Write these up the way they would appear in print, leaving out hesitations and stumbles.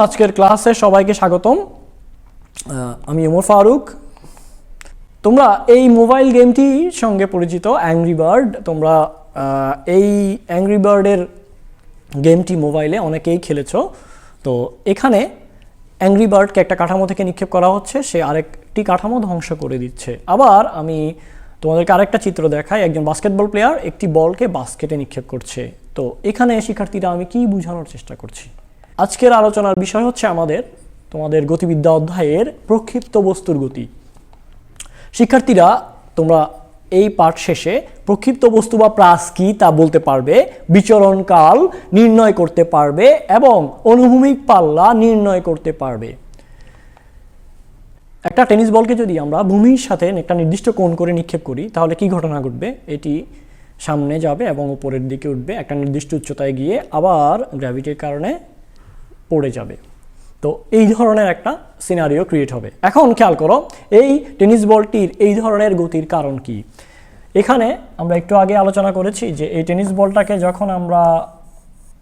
আজকের ক্লাসে সবাইকে স্বাগতম। আমি ওমর ফারুক। তোমরা এই মোবাইল গেমটির সঙ্গে পরিচিত অ্যাংরি বার্ড। তোমরা এই অ্যাংরি বার্ডের গেমটি মোবাইলে অনেকেই খেলেছো। তো এখানে অ্যাংরি বার্ডকে একটা কাঠামো থেকে নিক্ষেপ করা হচ্ছে, সে আরেকটি কাঠামো ধ্বংস করে দিচ্ছে। আবার আমি তোমাদেরকে আরেকটা চিত্র দেখাই। একজন বাস্কেটবল প্লেয়ার একটি বলকে বাস্কেটে নিক্ষেপ করছে। তো এখানে শিক্ষার্থীরা আমি কি বোঝানোর চেষ্টা করছি? আজকের আলোচনার বিষয় হচ্ছে তোমাদের গতিবিদ্যা অধ্যায়ের প্রক্ষিপ্ত বস্তুর গতি। শিক্ষার্থীরা তোমরা এই পাঠ শেষে প্রক্ষিপ্ত বস্তু বা প্রাস কি তা বলতে পারবে, বিচরণ কাল নির্ণয় করতে পারবে এবং অনুভূমিক পাল্লা নির্ণয় করতে পারবে। একটা টেনিস বলকে যদি আমরা ভূমির সাথে একটা নির্দিষ্ট কোণ করে নিক্ষেপ করি তাহলে কি ঘটনা ঘটবে? এটি সামনে যাবে এবং উপরের দিকে উঠবে, একটা নির্দিষ্ট উচ্চতায় গিয়ে আবার গ্র্যাভিটির কারণে পড়ে যাবে। তো এই ধরনের একটা সিনারিও ক্রিয়েট হবে। এখন খেয়াল করো, এই টেনিস বলটির এই ধরনের গতির কারণ কি? এখানে আমরা একটু আগে আলোচনা করেছি যে এই টেনিস বলটাকে যখন আমরা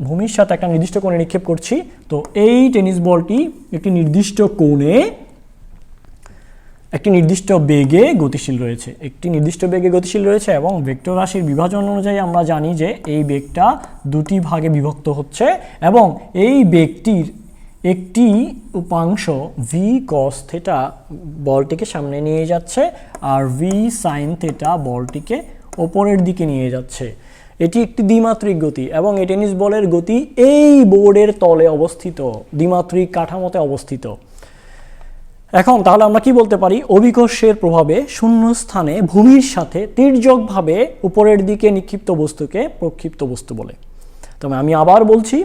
ভূমির সাথে একটা নির্দিষ্ট কোণে নিক্ষেপ করছি, তো এই টেনিস বলটি একটি নির্দিষ্ট কোণে একটি নির্দিষ্ট বেগে গতিশীল রয়েছে এবং ভেক্টর রাশির বিভাজন অনুযায়ী আমরা জানি যে এই বেগটা দুটি ভাগে বিভক্ত হচ্ছে এবং এই বেগটির একটি উপাংশ ভি কস থিটা বলটিকে সামনে নিয়ে যাচ্ছে আর ভি সাইন থিটা বলটিকে ওপরের দিকে নিয়ে যাচ্ছে। এটি একটি দ্বিমাত্রিক গতি এবং এই টেনিস বলের গতি এই বোর্ডের তলে অবস্থিত, দ্বিমাত্রিক কাঠামোতে অবস্থিত। এখন তাহলে আমরা কি বলতে পারি? অভিকর্ষের প্রভাবে শূন্য স্থানে ভূমির সাথে তির্যকভাবে উপরের দিকে নিক্ষিপ্ত বস্তুকে প্রক্ষিপ্ত বস্তু বলে। তবে আমি আবার বলছি,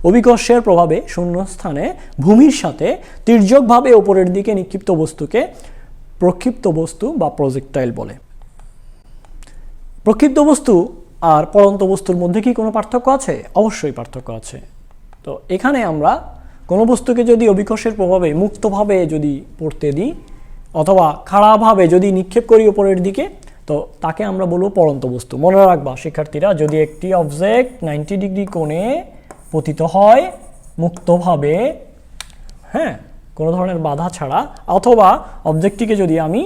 অভিকর্ষের প্রভাবে শূন্য স্থানে ভূমির সাথে তির্যকভাবে উপরের দিকে নিক্ষিপ্ত বস্তুকে প্রক্ষিপ্ত বস্তু বা প্রজেক্টাইল বলে। প্রক্ষিপ্ত বস্তু আর পড়ন্ত বস্তুর মধ্যে কি কোনো পার্থক্য আছে? অবশ্যই পার্থক্য আছে। তো এখানে আমরা কোনো বস্তুকে যদি অভিকর্ষের প্রভাবে মুক্তভাবে যদি পড়তে দিই অথবা খাড়াভাবে যদি নিক্ষেপ করি উপরের দিকে, তো তাকে আমরা বলবো পড়ন্ত বস্তু। মনে রাখবা শিক্ষার্থীরা, যদি একটি অবজেক্ট 90 ডিগ্রি কোণে পতিত হয় মুক্তভাবে, কোনো ধরনের বাধা ছাড়া, অথবা অবজেক্টটিকে যদি আমি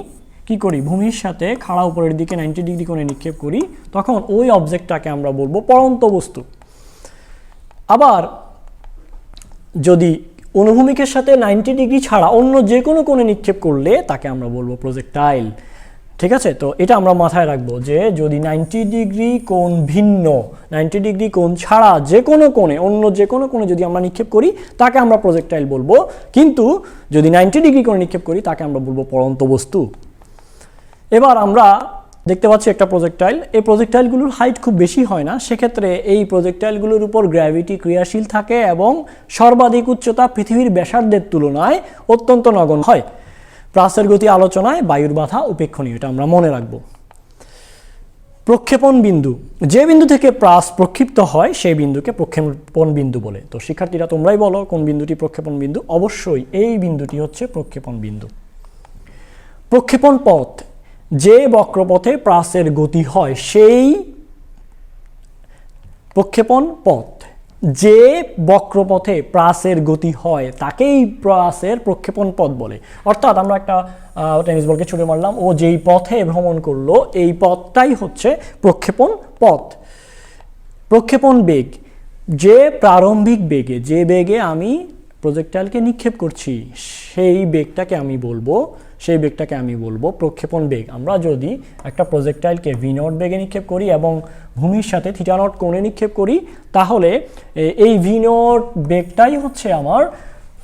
কি করি ভূমির সাথে খাড়া উপরের দিকে 90 ডিগ্রি কোণে নিক্ষেপ করি, তখন ওই অবজেক্টটাকে আমরা বলবো পড়ন্ত বস্তু। আবার যদি অনুভূমিকের সাথে 90 ডিগ্রি ছাড়া অন্য যে কোনো কোণে নিক্ষেপ করলে তাকে আমরা বলবো প্রজেক্টাইল। ঠিক আছে? তো এটা আমরা মাথায় রাখবো যে যদি 90 ডিগ্রি কোণ ভিন্ন, 90 ডিগ্রি কোণ ছাড়া যে কোনো কোণে, অন্য যে কোনো কোণে যদি আমরা নিক্ষেপ করি তাকে আমরা প্রজেক্টাইল বলবো, কিন্তু যদি 90 ডিগ্রি কোণে নিক্ষেপ করি তাকে আমরা বলবো পড়ন্ত বস্তু। এবার আমরা দেখতে পাচ্ছি একটা প্রজেক্টাইল। এই প্রজেক্টাইলগুলোর হাইট খুব বেশি হয় না, সেক্ষেত্রে এই প্রজেক্টাইলগুলোর উপর গ্র্যাভিটি ক্রিয়াশীল থাকে এবং সর্বাধিক উচ্চতা পৃথিবীর ব্যাসার্ধের তুলনায় অত্যন্ত নগণ্য হয়। প্রাসের গতি আলোচনায় বায়ুর বাধা উপেক্ষণীয়, এটা আমরা মনে রাখব। প্রক্ষেপণ বিন্দু, যে বিন্দু থেকে প্রাস প্রক্ষিপ্ত হয় সেই বিন্দুকে প্রক্ষেপণ বিন্দু বলে। তো শিক্ষার্থীরা তোমরাই বলো কোন বিন্দুটি প্রক্ষেপণ বিন্দু? অবশ্যই এই বিন্দুটি হচ্ছে প্রক্ষেপণ বিন্দু। প্রক্ষেপণ পথ, যে বক্রপথে প্রাসের গতি হয় সেই প্রক্ষেপণ পথ, যে বক্রপথে প্রাসের গতি হয় তাকেই প্রাসের প্রক্ষেপণ পথ বলে। অর্থাৎ আমরা একটা টেনিস বলকে ছুড়ে মারলাম, ও যেই পথে ভ্রমণ করলো এই পথটাই হচ্ছে প্রক্ষেপণ পথ। প্রক্ষেপণ বেগ, যে প্রারম্ভিক বেগে, যে বেগে আমি প্রজেক্টাইলকে নিক্ষেপ করছি সেই বেগটাকে আমি বলবো প্রক্ষেপণ বেগ। আমরা যদি একটা প্রজেক্টাইলকে v0 বেগে নিক্ষেপ করি এবং ভূমির সাথে θ0 কোণে নিক্ষেপ করি, তাহলে এই v0 বেগটাই হচ্ছে আমার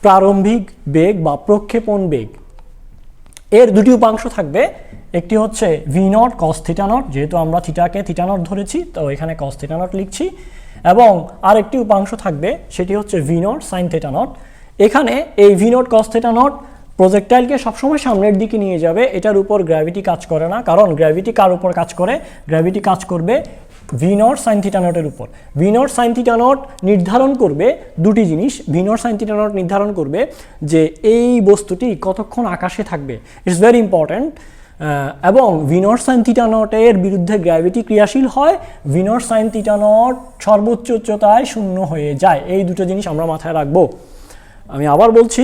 প্রারম্ভিক বেগ বা প্রক্ষেপণ বেগ। এর দুটি উপাংশ থাকবে, একটি হচ্ছে v0 cos θ0, যেহেতু আমরা থিটাকে θ0 ধরেছি তো এখানে cos θ0 লিখছি, এবং আরেকটি উপাংশ থাকবে সেটি হচ্ছে v0 sin θ0। এখানে এই v0 cos θ0 প্রজেক্টাইলকে সবসময় সামনের দিকে নিয়ে যাবে, এটার উপর গ্র্যাভিটি কাজ করে না, কারণ গ্র্যাভিটি কার উপর কাজ করে? গ্র্যাভিটি কাজ করবে v0 sin θ0 এর উপর। v0 sin θ0 নির্ধারণ করবে দুটি জিনিস। v0 sin θ0 নির্ধারণ করবে যে এই বস্তুটি কতক্ষণ আকাশে থাকবে, ইটস ভেরি ইম্পর্ট্যান্ট। এবং v0 sin θ0 এর বিরুদ্ধে গ্র্যাভিটি ক্রিয়াশীল হয়, v0 sin θ0 সর্বোচ্চ উচ্চতায় শূন্য হয়ে যায়। এই দুটো জিনিস আমরা মাথায় রাখবো। আমি আবার বলছি,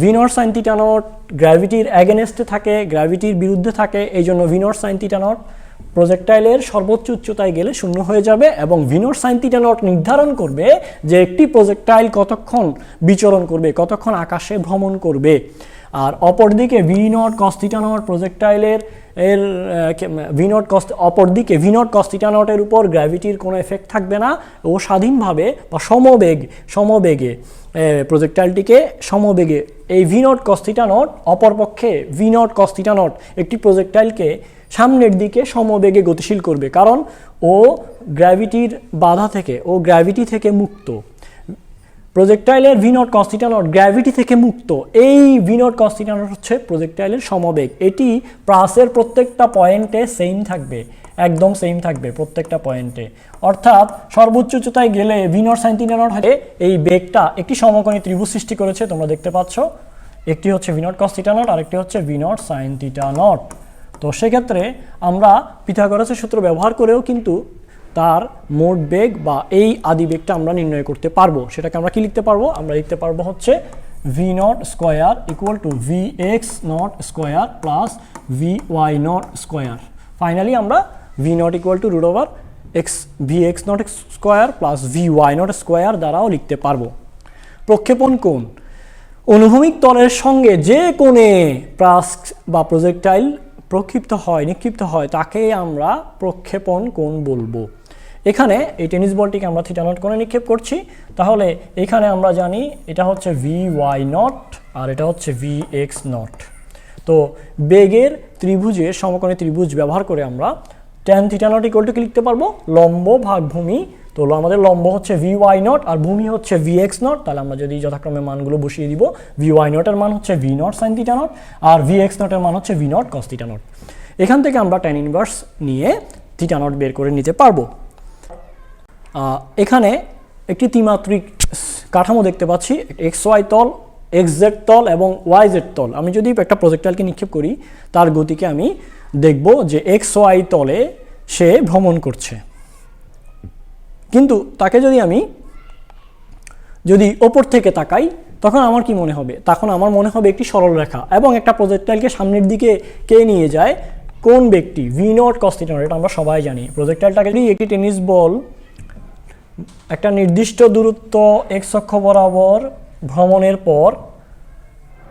V naught sine theta naught গ্র্যাভিটির অ্যাগেনস্টে থাকে, গ্র্যাভিটির বিরুদ্ধে থাকে, এই জন্য V naught sine theta naught প্রজেক্টাইলের সর্বোচ্চ উচ্চতায় গেলে শূন্য হয়ে যাবে, এবং V naught sine theta naught নির্ধারণ করবে যে একটি প্রজেক্টাইল কতক্ষণ বিচরণ করবে, কতক্ষণ আকাশে ভ্রমণ করবে। আর অপরদিকে V naught cos theta naught প্রজেক্টাইলের ভি নট কস, অপরদিকে ভি নট কস থিটা নটের উপর গ্র্যাভিটির কোনো এফেক্ট থাকবে না, ও স্বাধীনভাবে বা সমবেগে প্রজেক্টাইলটিকে সমবেগে এই V naught cos theta naught, অপরপক্ষে V naught cos theta naught একটি প্রজেক্টাইলকে সামনের দিকে সমবেগে গতিশীল করবে, কারণ ও গ্র্যাভিটির বাধা থেকে, ও গ্র্যাভিটি থেকে মুক্ত। প্রজেক্টাইলের V naught cos theta naught gravity থেকে মুক্ত, এই V naught cos theta naught হচ্ছে প্রজেক্টাইলের সমবেগ। এটি প্রাসের প্রত্যেকটা পয়েন্টে সেম থাকবে, একদম সেম থাকবে প্রত্যেকটা পয়েন্টে। অর্থাৎ সর্বোচ্চ উচ্চতায় গেলে v naught sine theta not হবে, এই বেগটা একটি সমকোণী ত্রিভুজ সৃষ্টি করেছে, তোমরা দেখতে পাচ্ছ। একটি হচ্ছে V naught cos theta not, আরেকটি হচ্ছে V naught sine theta not. তো সেক্ষেত্রে আমরা পিথাগোরাসের সূত্র ব্যবহার করেও কিন্তু তার মোট বেগ বা এই আদি বেগটা আমরা নির্ণয় করতে পারবো। সেটাকে আমরা কি লিখতে পারবো? আমরা লিখতে পারবো হচ্ছে V naught square equal to V X naught square plus V Y naught square. Finally আমরা V naught equal to root over X V X naught square plus V Y naught square দ্বারাও লিখতে পারবো। প্রক্ষেপণ কোণ, অনুভূমিক তলের সঙ্গে যে কোণে প্রাস বা প্রজেক্টাইল নিক্ষিপ্ত হয় তাকে আমরা প্রক্ষেপণ কোণ বলবো। এখানে এই টেনিস বলটিকে আমরা থিটা নট কোণে নিক্ষেপ করছি, তাহলে এখানে আমরা জানি এটা হচ্ছে ভি ওয়াই নট আর এটা হচ্ছে ভি এক্স নট। তো বেগের ত্রিভুজের সমকোণী ত্রিভুজ ব্যবহার করে আমরা tan theta not equal two কি লিখতে পারবো? লম্ব ভাগ ভূমি। তো আমাদের লম্ব হচ্ছে ভি ওয়াই নট আর ভূমি হচ্ছে ভি এক্স নট। তাহলে আমরা যদি যথাক্রমে মানগুলো বসিয়ে দিব, ভি ওয়াই নটের মান হচ্ছে V naught sine theta naught আর ভি এক্স নটের মান হচ্ছে V naught cos theta naught. এখান থেকে আমরা ট্যান ইনভার্স নিয়ে থিটা নট বের করে নিতে পারবো। এখানে একটি ত্রিমাত্রিক কাঠামো দেখতে পাচ্ছি, এক্স ওয়াই তল, এক্স জেড তল এবং ওয়াই জেড তল। আমি যদি একটা প্রজেক্টাইলকে নিক্ষেপ করি, তার গতিকে আমি দেখব যে এক্স ওয়াই তলে সে ভ্রমণ করছে, কিন্তু তাকে যদি ওপর থেকে তাকাই, তখন আমার কি মনে হবে? তখন আমার মনে হবে একটি সরল রেখা, এবং একটা প্রজেক্টাইলকে সামনের দিকে কে নিয়ে যায়? কোন ব্যক্তি? V naught cos theta not. এটা আমরা সবাই জানি। প্রজেক্টাইলটাকে যদি একটি টেনিস বল একটা নির্দিষ্ট দূরত্ব এক্স অক্ষ বরাবর ভ্রমণের পর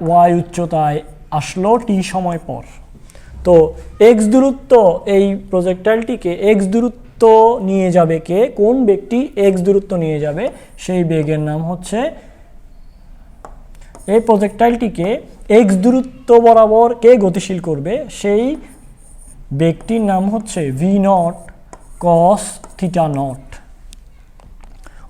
ওয়াই উচ্চতায় আসলো টি সময় পর, তো এক্স দূরত্ব, এই প্রজেক্টাইলটিকে এক্স দূরত্ব নিয়ে যাবে কে? কোন ব্যক্তি এক্স দূরত্ব নিয়ে যাবে? সেই বেগের নাম হচ্ছে, এই প্রজেক্টাইলটিকে এক্স দূরত্ব বরাবর কে গতিশীল করবে? সেই বেগটির নাম হচ্ছে V naught cos theta not.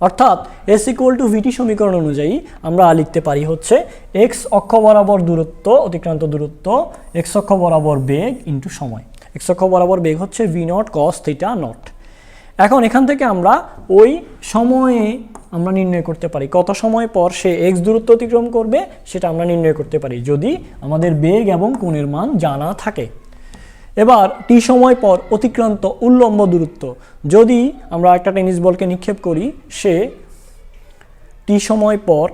অর্থাৎ এস ইকুয়াল টু ভিটি সমীকরণ অনুযায়ী আমরা লিখতে পারি হচ্ছে এক্স অক্ষ বরাবর দূরত্ব, অতিক্রান্ত দূরত্ব, এক্স অক্ষ বরাবর বেগ ইন্টু সময়। এক্স অক্ষ বরাবর বেগ হচ্ছে V naught cos theta not. এখন এখান থেকে আমরা ওই সময়ে আমরা নির্ণয় করতে পারি কত সময় পর সে এক্স দূরত্ব অতিক্রম করবে, সেটা আমরা নির্ণয় করতে পারি যদি আমাদের বেগ এবং কোণের মান জানা থাকে। এবার টি সময় পর অতিক্রান্ত উল্লম্ব দূরত্ব, যদি আমরা একটা টেনিস বলকে নিক্ষেপ করি, সে টি সময় পর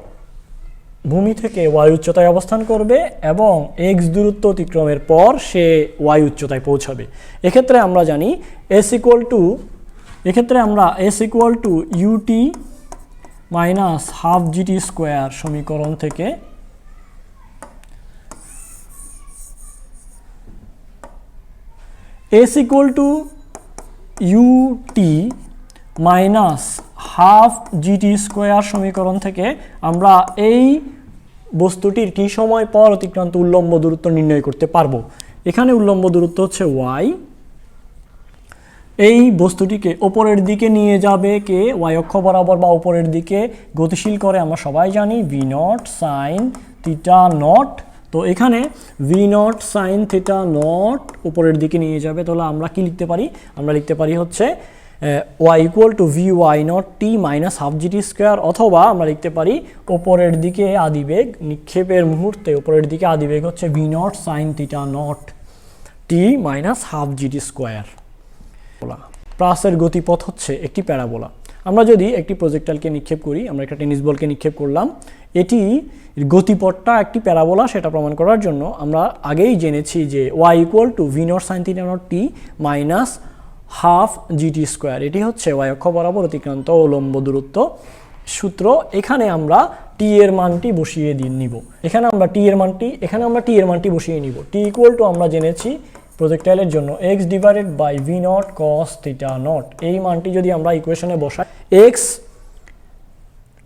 ভূমি থেকে ওয়াই উচ্চতায় অবস্থান করবে এবং এক্স দূরত্ব অতিক্রমের পর সে ওয়াই উচ্চতায় পৌঁছাবে। এক্ষেত্রে আমরা জানি S equal to u t minus half g t square সমীকরণ থেকে S equal to u t minus half g t square সমীকরণ থেকে আমরা এই বস্তুটির টি সময় পর অতিক্রান্ত উল্লম্ব দূরত্ব নির্ণয় করতে পারবো। এখানে উল্লম্ব দূরত্ব হচ্ছে ওয়াই। এই বস্তুটিকে ওপরের দিকে নিয়ে যাবে কে? ওয়াই অক্ষ বরাবর বা উপরের দিকে গতিশীল করে আমরা সবাই জানি V naught sine theta not. তো এখানে V naught sine theta not উপরের দিকে নিয়ে যাবে, তাহলে আমরা কি লিখতে পারি? আমরা লিখতে পারি হচ্ছে Y equal to V Y naught T minus half g t square, অথবা আমরা লিখতে পারি ওপরের দিকে আদিবেগ নিক্ষেপের মুহূর্তে উপরের দিকে আদিবেগ হচ্ছে V naught sine theta naught টি মাইনাস হাফ জিটি স্কোয়ার। প্রাসের গতিপথ হচ্ছে একটি প্যারাবোলা। আমরা যদি একটি প্রজেক্টাইলকে নিক্ষেপ করি, আমরা একটা টেনিস বলকে নিক্ষেপ করলাম, এটি গতিপথটা একটি প্যারাবোলা, সেটা প্রমাণ করার জন্য আমরা আগেই জেনেছি যে y equal to V naught sine theta naught T minus half g t square. এটি হচ্ছে y অক্ষ বরাবর অতিক্রান্ত উলম্ব দূরত্ব সূত্র। এখানে আমরা টি এর মানটি বসিয়ে নিব, এখানে আমরা টি এর মানটি বসিয়ে নিব। টি ইকুয়াল টু আমরা জেনেছি প্রজেক্টাইলের জন্য X divided by V naught cos theta naught. এই মানটি যদি আমরা ইকুয়েশনে বসাই, X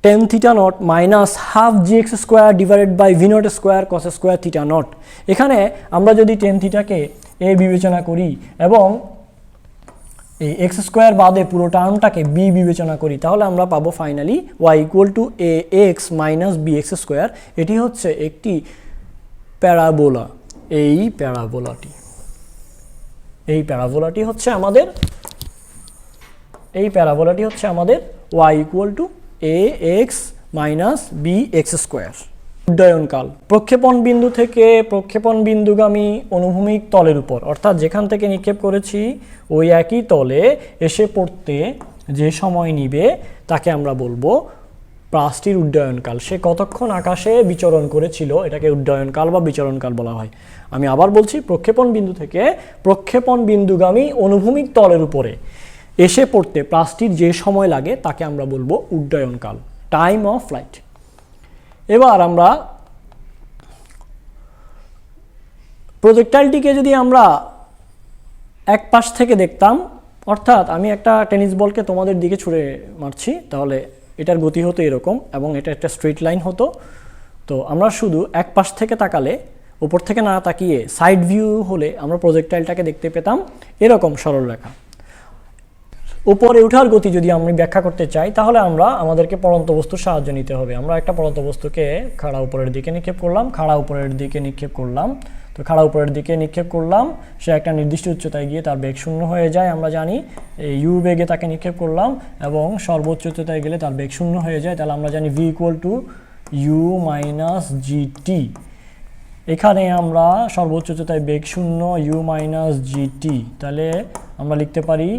tan theta naught minus half G X square divided by V naught square cos square theta naught. এখানে আমরা যদি টেন থিটাকে এ বিবেচনা করি এবং এই এক্স স্কোয়ার বাদে পুরো টার্মটাকে বি বিবেচনা করি, তাহলে আমরা পাবো finally y equal to a x minus b x square. এটি হচ্ছে একটি প্যারাবোলা। এই প্যারাবোলাটি হচ্ছে আমাদের y equal to a x minus b x square. উড্ডয়নকাল প্রক্ষেপণ বিন্দু থেকে প্রক্ষেপণ বিন্দুগামী অনুভূমিক তলের উপর, অর্থাৎ যেখান থেকে নিক্ষেপ করেছি ওই একই তলে এসে পড়তে যে সময় নিবে তাকে আমরা বলবো প্রাসটির উড্ডয়নকাল। সে কতক্ষণ আকাশে বিচরণ করেছিল এটাকে উড্ডয়নকাল বা বিচরণকাল বলা হয়। আমি আবার বলছি, প্রক্ষেপণ বিন্দু থেকে প্রক্ষেপণ বিন্দুগামী অনুভূমিক তলের উপরে এসে পড়তে প্রাসটির যে সময় লাগে তাকে আমরা বলবো উড্ডয়নকাল, টাইম অফ ফ্লাইট। এবার আমরা প্রজেক্টাইলটিকে যদি আমরা এক পাশ থেকে দেখতাম, অর্থাৎ আমি একটা টেনিস বলকে তোমাদের দিকে ছুঁড়ে মারছি, তাহলে এটার গতি হতো এরকম এবং এটা একটা স্ট্রেট লাইন হতো। তো আমরা শুধু এক পাশ থেকে তাকালে, উপর থেকে না তাকিয়ে সাইড ভিউ হলে আমরা প্রজেক্টাইলটাকে দেখতে পেতাম এরকম সরলরেখা। উপরে ওঠার গতি যদি আমি ব্যাখ্যা করতে চাই, তাহলে আমাদেরকে পড়ন্ত বস্তুর সাহায্য নিতে হবে। আমরা একটা পড়ন্ত বস্তুকে খাড়া উপরের দিকে নিক্ষেপ করলাম, তো খাড়া উপরের দিকে নিক্ষেপ করলাম, সে একটা নির্দিষ্ট উচ্চতায় গিয়ে তার বেগ শূন্য হয়ে যায়। আমরা জানি ইউ বেগে তাকে নিক্ষেপ করলাম এবং সর্বোচ্চ উচ্চতায় গেলে তার বেগ শূন্য হয়ে যায়। তাহলে আমরা জানি V equal to U minus g t. এখানে আমরা সর্বোচ্চ উচ্চতায় বেগ শূন্য, ইউ মাইনাস জিটি, তাহলে আমরা লিখতে পারি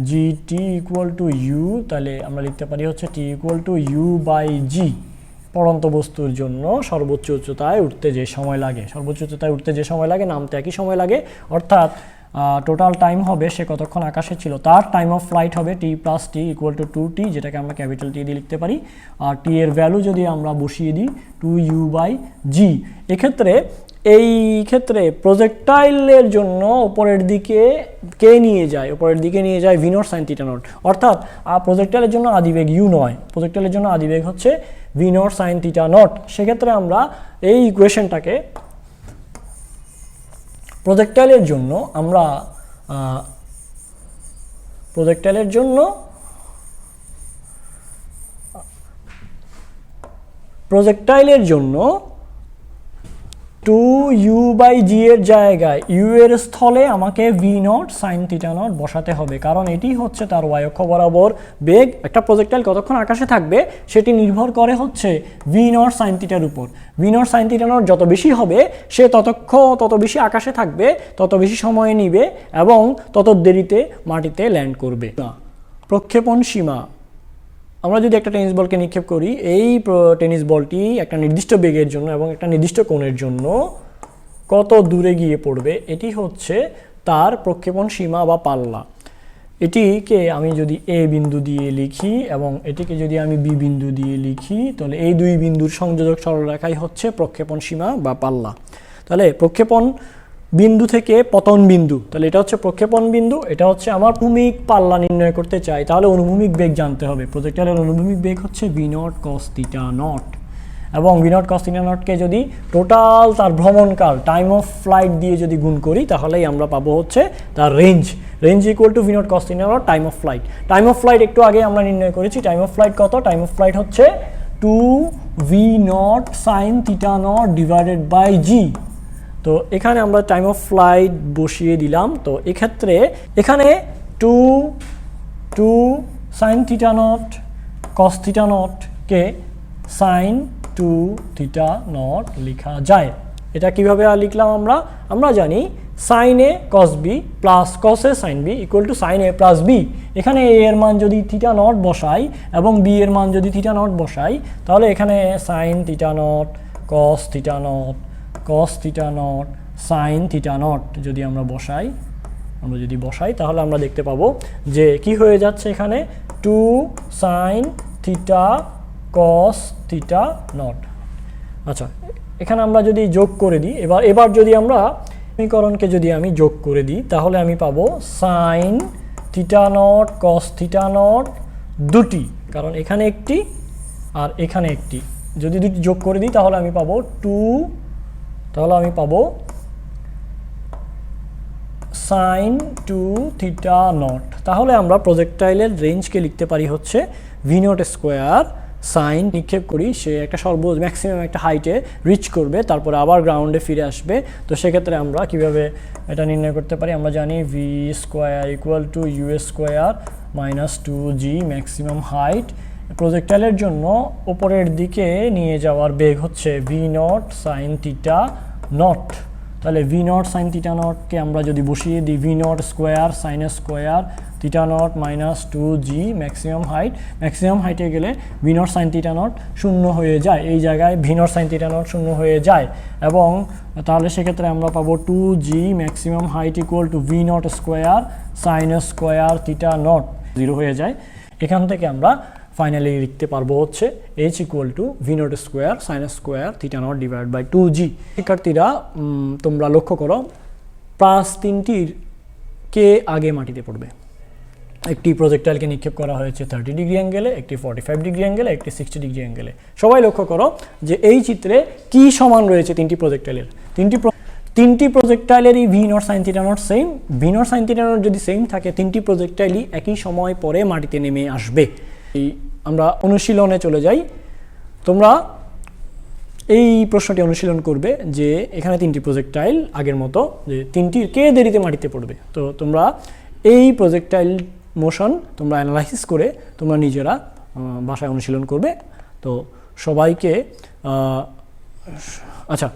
জিটি ইকুয়াল টু ইউ, তাহলে আমরা লিখতে পারি হচ্ছে টি ইকুয়াল টু ইউ বাই জি। পড়ন্ত বস্তুর জন্য সর্বোচ্চ উচ্চতায় উঠতে যে সময় লাগে, নামতে একই সময় লাগে, অর্থাৎ টোটাল টাইম হবে সে কতক্ষণ আকাশে ছিল, তার টাইম অফ ফ্লাইট হবে t plus t equal to 2t, যেটাকে আমরা ক্যাপিটাল টি দিয়ে লিখতে পারি। আর টি এর ভ্যালু যদি আমরা বসিয়ে দিই 2u বাই জি। এই ক্ষেত্রে প্রজেক্টাইলের জন্য উপরের দিকে নিয়ে যায় V naught sine theta not, অর্থাৎ প্রজেক্টাইলের জন্য আদিবেগ ইউ নয়, প্রজেক্টাইলের জন্য আদিবেগ হচ্ছে V naught sine theta not. সেক্ষেত্রে আমরা এই ইকুয়েশনটাকে প্রজেক্টাইলের জন্য 2u বাই জি এর জায়গায় ইউ এর স্থলে আমাকে V naught sine theta not বসাতে হবে, কারণ এটি হচ্ছে তার ওয়াই অক্ষ বরাবর বেগ। একটা প্রজেক্টাইল কতক্ষণ আকাশে থাকবে সেটি নির্ভর করে হচ্ছে ভি নট সাইন থিটার উপর। V naught sine theta not যত বেশি হবে সে তত বেশি আকাশে থাকবে, তত বেশি সময় নিবে এবং তত দেরিতে মাটিতে ল্যান্ড করবে। প্রক্ষেপণ সীমা, আমরা যদি একটা টেনিস বলকে নিক্ষেপ করি, এই টেনিস বলটি একটা নির্দিষ্ট বেগের জন্য এবং একটা নির্দিষ্ট কোণের জন্য কত দূরে গিয়ে পড়বে, এটি হচ্ছে তার প্রক্ষেপণ সীমা বা পাল্লা। এটিকে আমি যদি এ বিন্দু দিয়ে লিখি এবং এটিকে যদি আমি বি বিন্দু দিয়ে লিখি, তাহলে এই দুই বিন্দুর সংযোজক সরলরেখাই হচ্ছে প্রক্ষেপণ সীমা বা পাল্লা। তাহলে প্রক্ষেপণ বিন্দু থেকে পতন বিন্দু, তাহলে এটা হচ্ছে প্রক্ষেপণ বিন্দু, এটা হচ্ছে আমার অনুভূমিক পাল্লা নির্ণয় করতে চাই, তাহলে অনুভূমিক বেগ জানতে হবে। প্রজেক্টাইলের অনুভূমিক বেগ হচ্ছে V naught cos theta not, এবং ভি নট কস থিটা নটকে যদি টোটাল তার ভ্রমণকাল টাইম অফ ফ্লাইট দিয়ে যদি গুণ করি, তাহলেই আমরা পাবো হচ্ছে তার range equal to V naught cos theta naught time of flight একটু আগে আমরা নির্ণয় করেছি। টাইম অফ ফ্লাইট কত? টাইম অফ ফ্লাইট হচ্ছে 2v naught sine theta naught divided by g. তো এখানে আমরা টাইম অফ ফ্লাইট বসিয়ে দিলাম। তো এক্ষেত্রে এখানে 2 sine theta naught cos theta নটকে সাইন 2 থিটা নট লেখা যায়। এটা কিভাবে লিখলাম আমরা জানি sine a cos b plus cos a sine b equal to sine a plus b. এখানে এ এর মান যদি থিটা নট বসাই এবং বি এর মান যদি থিটা নট বসাই, তাহলে এখানে sign theta naught cos theta naught cos theta not sine theta naught যদি আমরা বসাই তাহলে আমরা দেখতে পাবো যে কি হয়ে যাচ্ছে এখানে 2 sine theta cos theta not. আচ্ছা, এখানে আমরা যদি যোগ করে দিই, এবার যদি আমরা সমীকরণকে যদি আমি যোগ করে দিই তাহলে আমি পাবো sign theta naught cos theta not দুটি, কারণ এখানে একটি আর এখানে একটি, যদি দুটি যোগ করে দিই তাহলে আমি পাবো 2, তাহলে আমি পাবো সাইন 2 থিটা নট। তাহলে আমরা প্রজেক্টাইলের রেঞ্জকে লিখতে পারি হচ্ছে ভি নট স্কোয়ার সাইন নিক্ষেপ করি, সে একটা ম্যাক্সিমাম একটা হাইটে রিচ করবে, তারপরে আবার গ্রাউন্ডে ফিরে আসবে। তো সেক্ষেত্রে আমরা কিভাবে এটা নির্ণয় করতে পারি, আমরা জানি v square equal to u square minus 2g maximum height. প্রজেক্টাইলের জন্য ওপরের দিকে নিয়ে যাওয়ার বেগ হচ্ছে V naught sine theta naught. তাহলে ভি নট সাইন থিটা নটকে আমরা যদি বসিয়ে দিই v naught square sine square theta naught minus 2g maximum হাইটে গেলে v naught sine theta naught শূন্য হয়ে যায়, এই জায়গায় v naught sine theta naught শূন্য হয়ে যায়, এবং তাহলে সেক্ষেত্রে আমরা পাবো 2g maximum height equal to V naught square sine square theta not 0 হয়ে যায়। এখান থেকে আমরা ফাইনালি লিখতে পারবো হচ্ছে h equal to V naught square sine square theta naught divide by 2g। শিক্ষার্থীরা তোমরা লক্ষ্য করো প্লাস তিনটির কে আগে মাটিতে পড়বে। একটি প্রজেক্টাইলকে নিক্ষেপ করা হয়েছে 30 ডিগ্রি অ্যাঙ্গেলে, একটি 45 ডিগ্রি অ্যাঙ্গেলে, একটি 60 ডিগ্রি অ্যাঙ্গেলে। সবাই লক্ষ্য করো যে এই চিত্রে কি সমান রয়েছে তিনটি প্রজেক্টাইলের। তিনটি প্রজেক্টাইলেরই v naught sine theta naught same. V naught sine theta naught যদি সেম থাকে তিনটি প্রজেক্টাইলই একই সময় পরে মাটিতে নেমে আসবে। আমরা অনুশীলনে চলে যাই। তোমরা এই প্রশ্নটি অনুশীলন করবে যে এখানে তিনটি প্রজেক্টাইল আগের মতো, যে তিনটির কে দেরিতে মাটিতে পড়বে। তো তোমরা এই প্রজেক্টাইল মোশন তোমরা অ্যানালাইসিস করে তোমরা নিজেরা ভাষায় অনুশীলন করবে। তো সবাইকে আচ্ছা,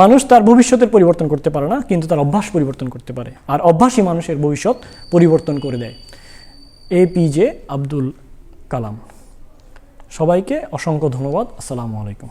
মানুষ তার ভবিষ্যতের পরিবর্তন করতে পারে না, কিন্তু তার অভ্যাস পরিবর্তন করতে পারে, আর অভ্যাসই মানুষের ভবিষ্যৎ পরিবর্তন করে দেয়। APJ আব্দুল কালাম। সবাইকে অসংখ্য ধন্যবাদ। আসসালামু আলাইকুম।